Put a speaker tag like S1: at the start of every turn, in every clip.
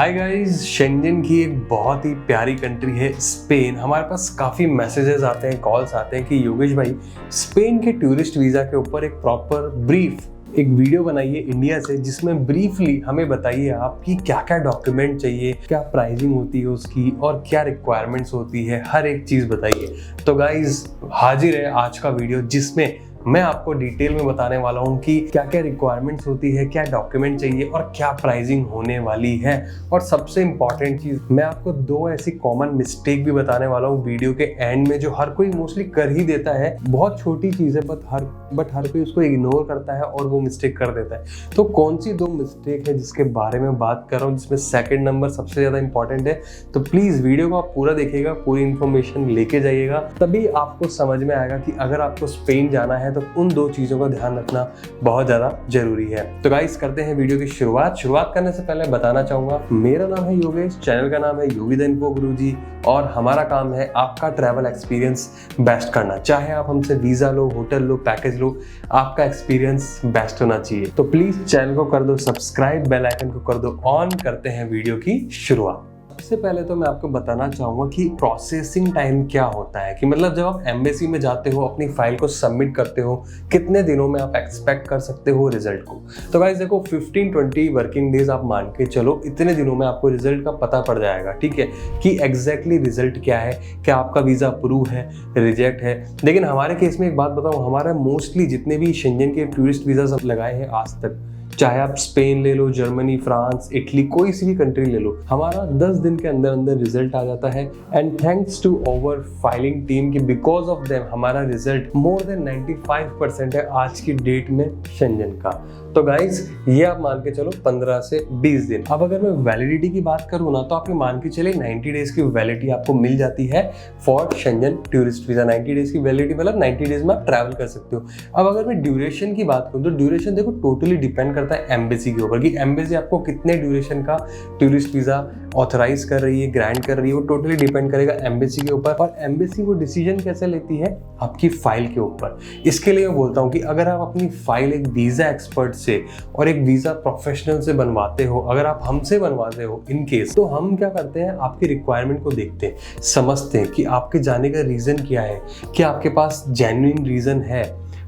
S1: Hi guys, Shenzhen की एक बहुत ही प्यारी कंट्री है स्पेन। हमारे पास काफ़ी मैसेजेस आते हैं, कॉल्स आते हैं कि योगेश भाई स्पेन के टूरिस्ट वीज़ा के ऊपर एक प्रॉपर ब्रीफ एक वीडियो बनाइए इंडिया से, जिसमें ब्रीफली हमें बताइए आप कि क्या क्या डॉक्यूमेंट चाहिए, क्या प्राइसिंग होती है उसकी और क्या रिक्वायरमेंट्स होती है, हर एक चीज़ बताइए। तो गाइस हाजिर है आज का वीडियो, जिसमें मैं आपको डिटेल में बताने वाला हूँ कि क्या क्या रिक्वायरमेंट्स होती है, क्या डॉक्यूमेंट चाहिए और क्या प्राइसिंग होने वाली है। और सबसे इंपॉर्टेंट चीज़, मैं आपको दो ऐसी कॉमन मिस्टेक भी बताने वाला हूँ वीडियो के एंड में, जो हर कोई मोस्टली कर ही देता है। बहुत छोटी चीज़ है बट हर कोई उसको इग्नोर करता है और वो मिस्टेक कर देता है। तो कौन सी दो मिस्टेक है जिसके बारे में बात कर रहा हूँ, जिसमें सेकेंड नंबर सबसे ज़्यादा इंपॉर्टेंट है। तो प्लीज़ वीडियो को आप पूरा देखिएगा, पूरी इन्फॉर्मेशन लेके जाइएगा, तभी आपको समझ में आएगा कि अगर आपको स्पेन जाना है तो उन दो चीज़ों का ध्यान रखना बहुत ज़्यादा जरूरी है। तो गाइस करते हैं वीडियो की शुरुआत करने से पहले बताना चाहूँगा, मेरा नाम है योगेश, चैनल का नाम है योगी द इन्फो गुरुजी, और हमारा काम है आपका ट्रैवल एक्सपीरियंस बेस्ट करना। चाहे आप हमसे वीज़ा लो, होटल लो, पैकेज लो, आपका एक्सपीरियंस बेस्ट होना चाहिए। तो प्लीज़ चैनल को कर दो सब्सक्राइब, बेल आइकन को कर दो ऑन। करते हैं वीडियो की शुरुआत। सबसे पहले तो मैं आपको बताना चाहूँगा कि प्रोसेसिंग टाइम क्या होता है, कि मतलब जब आप एम्बेसी में जाते हो, अपनी फाइल को सबमिट करते हो, कितने दिनों में आप एक्सपेक्ट कर सकते हो रिजल्ट को। तो गाइस देखो, 15-20 वर्किंग डेज आप मान के चलो, इतने दिनों में आपको रिजल्ट का पता पड़ जाएगा, ठीक है, कि एग्जैक्टली रिजल्ट क्या है, क्या आपका वीज़ा अप्रूव है, रिजेक्ट है। लेकिन हमारे केस में एक बात बताऊँ, हमारा मोस्टली जितने भी शेंजन के टूरिस्ट वीज़ा लगाए हैं आज तक, चाहे आप स्पेन ले लो, जर्मनी, फ्रांस, इटली, कोई सी भी कंट्री ले लो, हमारा 10 दिन के अंदर अंदर रिजल्ट आ जाता है। And thanks to our filing team की, बिकॉज ऑफ देम हमारा रिजल्ट मोर देन 95% है आज की डेट में शेंजन का। तो गाइज ये आप मान के चलो 15 से 20 दिन। अब अगर मैं वैलिडिटी की बात करूँ ना, तो आप ये मान के चले 90 डेज की वैलिडिटी आपको मिल जाती है for Schengen tourist visa. 90 days की वैलिडिटी मतलब 90 डेज में आप ट्रैवल कर सकते हो। अब अगर मैं ड्यूरेशन की बात करूँ, तो ड्यूरेशन देखो टोटली डिपेंड करता है एम्बेसी के ऊपर, कि एम्बेसी आपको कितने ड्यूरेशन का टूरिस्ट वीजा ऑथराइज कर रही है, ग्रांट कर रही है, वो टोटली डिपेंड करेगा एम्बेसी के ऊपर। और एम्बेसी वो डिसीजन कैसे लेती है, आपकी फाइल के ऊपर। इसके लिए मैं बोलता हूँ कि अगर आप अपनी फाइल एक वीजा एक्सपर्ट से और एक वीजा प्रोफेशनल से बनवाते हो, अगर आप हमसे बनवाते हो इन केस, तो हम क्या करते हैं, आपकी रिक्वायरमेंट को देखते हैं, समझते हैं कि आपके जाने का रीजन क्या है, क्या आपके पास जेन्युइन रीजन है,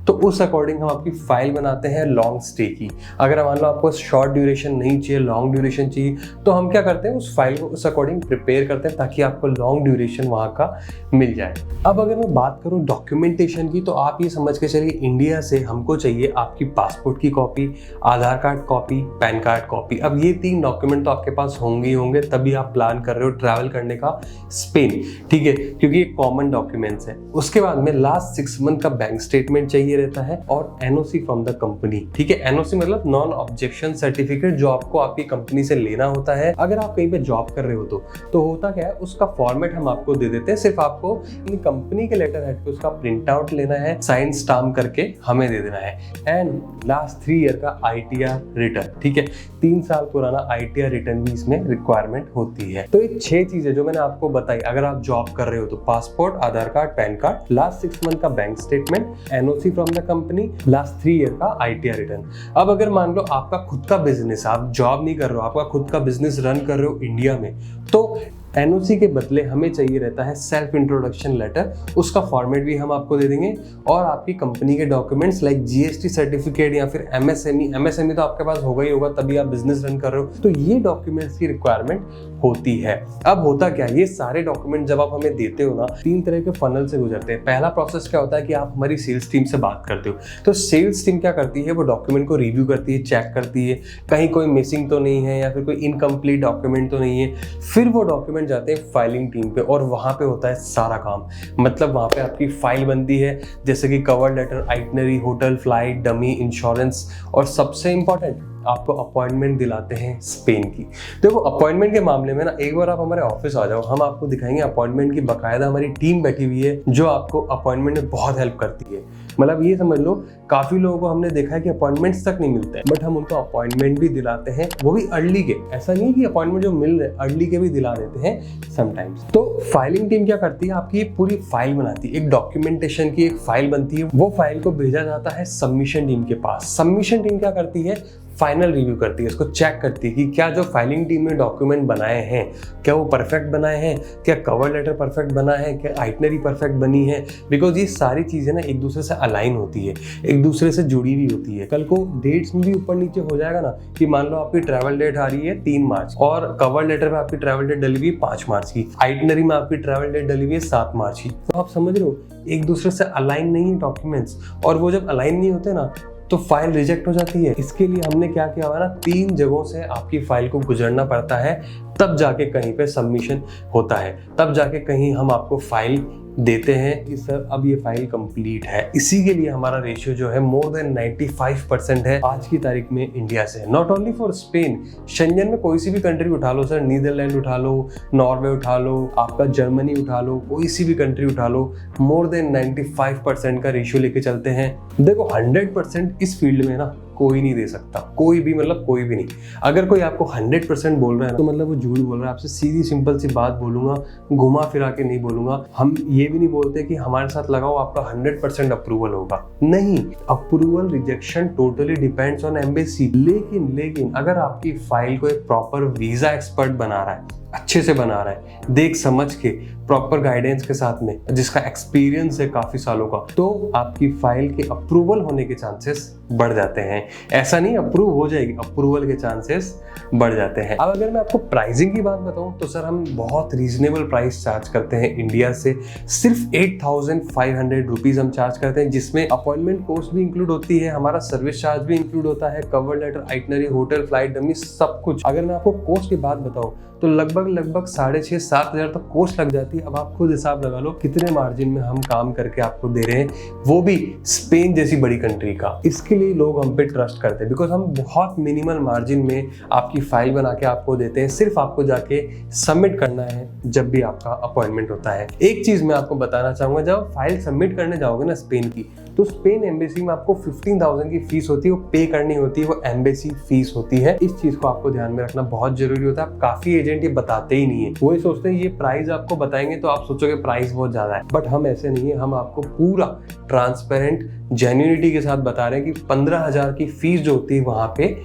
S1: तो उस अकॉर्डिंग हम आपकी फाइल बनाते हैं लॉन्ग स्टे की। अगर मान लो आपको शॉर्ट ड्यूरेशन नहीं चाहिए, लॉन्ग ड्यूरेशन चाहिए, तो हम क्या करते हैं, उस फाइल को उस अकॉर्डिंग प्रिपेयर करते हैं ताकि आपको लॉन्ग ड्यूरेशन वहाँ का मिल जाए। अब अगर मैं बात करूँ डॉक्यूमेंटेशन की, तो आप ये समझ के चलिए, इंडिया से हमको चाहिए आपकी पासपोर्ट की copy, Aadhaar card copy, PAN card copy. अब ये 3 डॉक्यूमेंट तो आपके पास होंगे ही होंगे, तभी आप प्लान कर रहे हो ट्रैवल करने का स्पेन, ठीक है, क्योंकि ये कॉमन डॉक्यूमेंट्स है। उसके बाद में लास्ट 6 मंथ का बैंक स्टेटमेंट चाहिए रहता है, और एनओसी फ्रॉम द कंपनी, ठीक है। एनओसी मतलब नॉन ऑब्जेक्शन सर्टिफिकेट, जो आपको आपकी कंपनी से लेना होता है अगर आप कहीं पे जॉब कर रहे हो। तो होता क्या है, उसका फॉर्मेट हम आपको दे देते हैं, सिर्फ आपको अपनी कंपनी के लेटर हेड पे उसका प्रिंट आउट लेना है, साइन स्टाम्प करके हमें दे देना है। एंड लास्ट 3 ईयर का आईटीआर रिटर्न, ठीक है, 3 साल पुराना आईटीआर रिटर्न भी इसमें रिक्वायरमेंट होती है। तो ये 6 चीजें जो मैंने आपको बताई, अगर आप जॉब कर रहे हो तो passport, Aadhaar card, PAN card, last 6 month का bank statement, NOC from the company, last 3 year का आईटीआर रिटर्न। अब अगर मान लो आपका खुद का बिजनेस, आप जॉब नहीं कर रहे हो, आपका खुद का बिजनेस रन कर रहे हो इंडिया में, तो एनओसी के बदले हमें चाहिए रहता है सेल्फ इंट्रोडक्शन लेटर, उसका फॉर्मेट भी हम आपको दे देंगे, और आपकी कंपनी के डॉक्यूमेंट्स लाइक जीएसटी सर्टिफिकेट या फिर एमएसएमई तो आपके पास होगा ही होगा, तभी आप बिजनेस रन कर रहे हो, तो ये डॉक्यूमेंट्स की रिक्वायरमेंट होती है। अब होता क्या, ये सारे डॉक्यूमेंट जब आप हमें देते हो ना, 3 तरह के फनल से गुजरते हैं। पहला प्रोसेस क्या होता है कि आप हमारी सेल्स टीम से बात करते हो, तो सेल्स टीम क्या करती है, वो डॉक्यूमेंट को रिव्यू करती है, चेक करती है कहीं कोई मिसिंग तो नहीं है या फिर कोई इनकम्प्लीट डॉक्यूमेंट तो नहीं है। फिर वो डॉक्यूमेंट जाते हैं फाइलिंग टीम पे, और वहां पे होता है सारा काम। मतलब वहां पे आपकी फाइल बनती है, जैसे कि cover letter, itinerary, hotel, flight, dummy, insurance, और सबसे इंपॉर्टेंट आपको अपॉइंटमेंट दिलाते हैं स्पेन की। देखो अपॉइंटमेंट के मामले में ना, एक बार आप हमारे ऑफिस आ जाओ, हम आपको दिखाएंगे अपॉइंटमेंट की बाकायदा हमारी टीम बैठी हुई है, जो आपको अपॉइंटमेंट में बहुत हेल्प करती है। मतलब ये समझ लो, काफी लोगों को हमने देखा है कि अपॉइंटमेंट्स तक नहीं मिलते हैं, बट हम उनको अपॉइंटमेंट भी दिलाते हैं, वो भी अर्ली के। ऐसा नहीं कि अपॉइंटमेंट जो मिल रहे अर्ली के भी दिला देते हैं समटाइम्स। तो फाइलिंग टीम क्या करती है, आपकी पूरी फाइल बनाती है, एक डॉक्यूमेंटेशन की एक फाइल बनती है, वो फाइल को भेजा जाता है सबमिशन टीम के पास। सबमिशन टीम क्या करती है, फाइनल रिव्यू करती है, इसको चेक करती है कि क्या जो फाइलिंग टीम ने डॉक्यूमेंट बनाए हैं क्या वो परफेक्ट बनाए हैं, क्या कवर लेटर परफेक्ट बना है, क्या आइटनरी परफेक्ट बनी है। बिकॉज ये सारी चीज़ें ना एक दूसरे से अलाइन होती है, एक दूसरे से जुड़ी हुई होती है। कल को डेट्स में भी ऊपर नीचे हो जाएगा ना कि मान लो आपकी ट्रैवल डेट आ रही है 3 मार्च और कवर लेटर में आपकी ट्रैवल डेट डली हुई 5 मार्च की, आइटनरी में आपकी ट्रैवल डेट डली हुई है 7 मार्च की। तो आप समझ रहे हो एक दूसरे से अलाइन नहीं है डॉक्यूमेंट्स, और वो जब अलाइन नहीं होते ना तो फाइल रिजेक्ट हो जाती है। इसके लिए हमने क्या किया हुआ ना, 3 जगहों से आपकी फाइल को गुजरना पड़ता है, तब जाके कहीं पे सबमिशन होता है, तब जाके कहीं हम आपको फाइल देते हैं कि सर अब ये फाइल कंप्लीट है। इसी के लिए हमारा रेशियो जो है मोर देन 95% है आज की तारीख में इंडिया से। Not only for Spain, Schengen में कोई सी भी कंट्री उठा लो सर, नीदरलैंड उठा लो, नॉर्वे उठा लो, आपका जर्मनी उठा लो, कोई सी भी कंट्री उठा लो, मोर देन 95% का रेशियो लेके चलते हैं। देखो 100% इस फील्ड में ना कोई नहीं दे सकता, कोई भी, मतलब कोई भी नहीं। अगर कोई आपको 100% बोल रहा है तो मतलब वो झूठ बोल रहा है। आपसे सीधी सिंपल सी बात बोलूंगा, घुमा फिरा के नहीं बोलूंगा। हम ये भी नहीं बोलते कि हमारे साथ लगाओ आपका 100% अप्रूवल होगा, नहीं। Approval rejection totally depends on embassy. लेकिन अगर आपकी फाइल को एक प्रॉपर वीजा एक्सपर्ट बना रहा है, अच्छे से बना रहा है, देख समझ के, प्रॉपर गाइडेंस के साथ में, जिसका एक्सपीरियंस है काफी सालों का, तो आपकी फाइल के अप्रूवल होने के चांसेस बढ़ जाते हैं। ऐसा नहीं अप्रूव हो जाएगी, अप्रूवल के चांसेस बढ़ जाते हैं। अब अगर मैं आपको प्राइसिंग की बात बताऊं तो सर हम बहुत रीजनेबल प्राइस चार्ज करते हैं इंडिया से। सिर्फ 8500 रुपीज हम चार्ज करते हैं, जिसमें अपॉइंटमेंट कॉस्ट भी इंक्लूड होती है, हमारा सर्विस चार्ज भी इंक्लूड होता है, cover letter, itinerary, hotel, flight dummy, सब कुछ। अगर मैं आपको कॉस्ट की बात बताऊं तो लगभग 6,500-7 हज़ार तक कॉस्ट लग जाती है। अब आप खुद हिसाब लगा लो कितने मार्जिन में हम काम करके आपको दे रहे हैं, वो भी स्पेन जैसी बड़ी कंट्री का। इसके लिए लोग हम पे ट्रस्ट करते हैं, बिकॉज हम बहुत मिनिमल मार्जिन में आपकी फाइल बना के आपको देते हैं। सिर्फ आपको जाके सबमिट करना है जब भी आपका अपॉइंटमेंट होता है। एक चीज मैं आपको बताना चाहूंगा, जब फाइल सबमिट करने जाओगे ना स्पेन की, तो स्पेन एम्बेसी में आपको 15,000 की फीस होती है, वो पे करनी होती है, वो एम्बेसी फीस होती है। इस चीज को आपको ध्यान में रखना बहुत जरूरी होता है। काफी एजेंट ये बताते ही नहीं है, वो ये सोचते हैं ये प्राइस आपको बताएंगे तो आप सोचोगे प्राइस बहुत ज्यादा है, बट हम ऐसे नहीं है। हम आपको पूरा ट्रांसपेरेंट जेन्युइनिटी के साथ बता रहे हैं कि 15,000 की फीस जो होती है वहां पे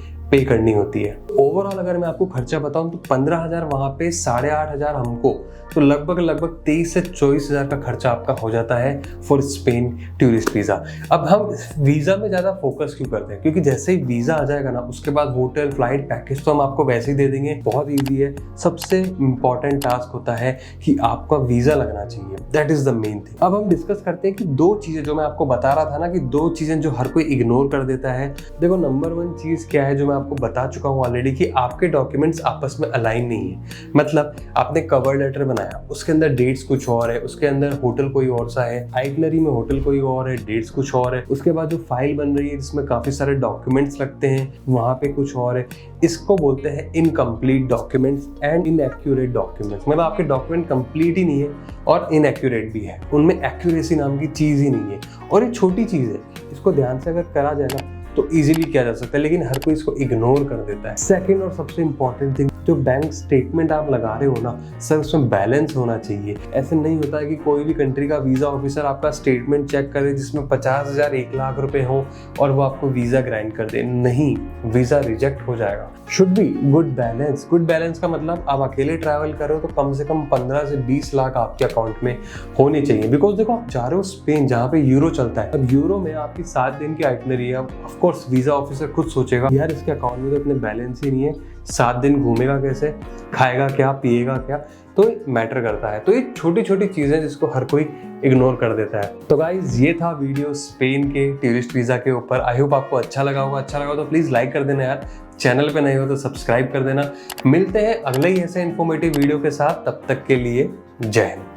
S1: करनी होती है। ओवरऑल अगर मैं आपको खर्चा बताऊं तो 15,000 वहां पे, 8,500 हमको, तो लगभग 23 से 24 हज़ार का खर्चा आपका हो जाता है फॉर स्पेन टूरिस्ट वीज़ा। अब हम वीज़ा में ज़्यादा फोकस क्यों करते हैं, क्योंकि जैसे ही वीज़ा आ जाएगा ना उसके बाद होटल, फ्लाइट, पैकेज तो हम आपको वैसे ही दे देंगे, बहुत ईजी है। सबसे इंपॉर्टेंट टास्क होता है कि आपका वीज़ा लगना चाहिए, that is the main thing. अब हम डिस्कस करते हैं कि 2 चीज़ें जो मैं आपको बता रहा था ना, कि 2 चीज़ें जो हर कोई इग्नोर कर देता है। देखो नंबर 1 चीज़ क्या है जो मैं आपको बता चुका हूँ ऑलरेडी, कि आपके डॉक्यूमेंट्स आपस में अलाइन नहीं है। मतलब आपने कवर लेटर बनाया, उसके अंदर डेट्स कुछ और है, उसके अंदर होटल कोई और सा है, आइटनरी में होटल कोई और है, डेट्स कुछ और है, उसके बाद जो फाइल बन रही है जिसमें काफी सारे डॉक्यूमेंट्स लगते हैं वहां पे कुछ और है। इसको बोलते हैं incomplete documents and inaccurate documents. मतलब आपके डॉक्यूमेंट कंप्लीट ही नहीं है और इनएक्यूरेट भी है, उनमें एक्यूरेसी नाम की चीज ही नहीं है। और ये छोटी चीज है, इसको ध्यान से अगर करा जाए ना तो इजीली किया जा सकता है, लेकिन हर कोई इसको इग्नोर कर देता है। सेकंड और सबसे इंपॉर्टेंट थिंग, जो बैंक स्टेटमेंट आप लगा रहे हो ना सर, उसमें बैलेंस होना चाहिए। ऐसे नहीं होता है कि कोई भी कंट्री का वीजा ऑफिसर आपका स्टेटमेंट चेक करे जिसमें 50,000 1 लाख रुपए हो और वो आपको वीजा ग्रांट कर दे। नहीं, वीजा रिजेक्ट हो जाएगा। Should be good balance. Good balance का मतलब आप अकेले ट्रैवल कर रहे हो तो कम से कम 15 से 20 लाख आपके अकाउंट में होने चाहिए। बिकॉज देखो आप जा रहे हो स्पेन जहाँ पे यूरो चलता है। अब यूरो में आपकी 7 दिन की आइटनरी है। ऑफ कोर्स वीजा ऑफिसर खुद सोचेगा यार इसके अकाउंट में तो इतने बैलेंस ही नहीं है, 7 दिन घूमेगा कैसे, खाएगा क्या, पिएगा क्या, तो मैटर करता है। तो ये छोटी छोटी चीजें जिसको हर कोई इग्नोर कर देता है। तो गाइज ये था वीडियो स्पेन के टूरिस्ट वीजा के ऊपर। आई होप आपको अच्छा लगा होगा। अच्छा लगा तो प्लीज लाइक कर देना यार, चैनल पे नए हो तो सब्सक्राइब कर देना। मिलते हैं अगले ही ऐसे इन्फॉर्मेटिव वीडियो के साथ, तब तक के लिए जय हिंद।